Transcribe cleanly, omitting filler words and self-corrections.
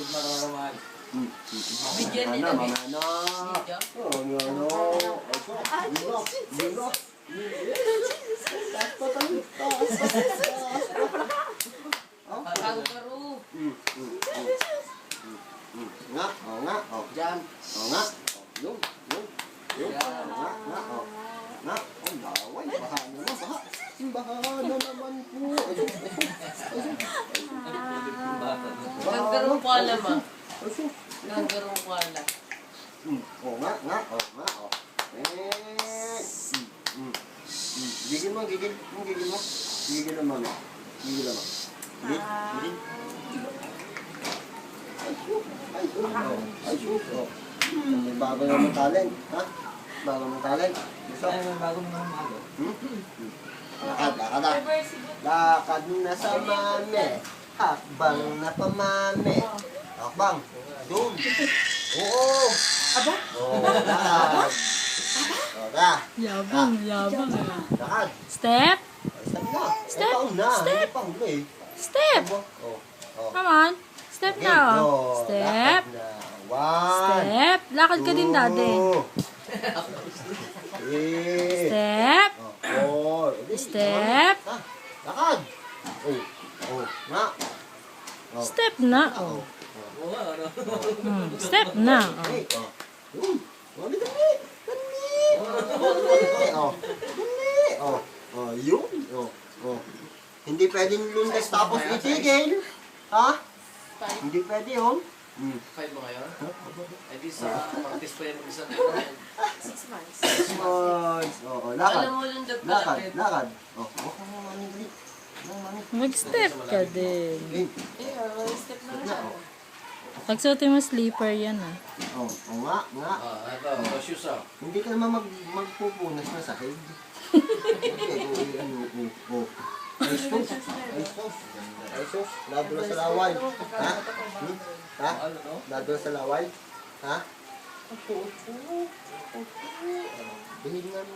kapatid mararaman. Bigyan Ano, nila. mamano. Ano. Kangaroo. Nga, o nga, o dyan. O nga, yung. Nga, o. Nga, o laway, baha naman, baha. Baha na naman po. Kangaroo koala ma. Kangaroo koala. O nga, o. Gigil mo. Gigil naman. Gigil naman. Gigil. Ay, may bago naman talent, ha? Bago naman talent. Gusto? Ay, may bago naman umaga. Lakad na. Lakad na sa mami. Hakbang na pamami. Hakbang. Doon. Oo. Aba? Oo, lakad. Aba? Yabang. Lakad. Step. Step na. Step. Step. Pa hula eh. Step. Oh. Come on. Step Okay, na. go. Step. Lakad na. One. Step. Lakad ka din, daddy. Two. Three. Step. Four. Step. Ha? Lakad. Oh. Nga. Oh. Step na. Oh. Oo nga, ano? Step na. Hey. Oh. Yun. Dali. Oh. Yun. Oh. Hindi pwedeng lundas tapos itigil. Ha? Hindi pwede yun. 5 ba ngayon? Ay, di sa practice pa yan mag-isa tayo. 6 months. Oo, lakad. Alam mo yung dagdag. Lakad. Oh, mami. Mag-step ka din. Okay. Step na siya. Pagsuotin mo sleeper yan, ah. Oh, nga. Ito, shoes ah. Hindi ka naman magpupunas na sa head. Ay, sus. Lado na sa laway. Ha? Ano, no? Lado na sa laway? Ha? Bihil nga mo.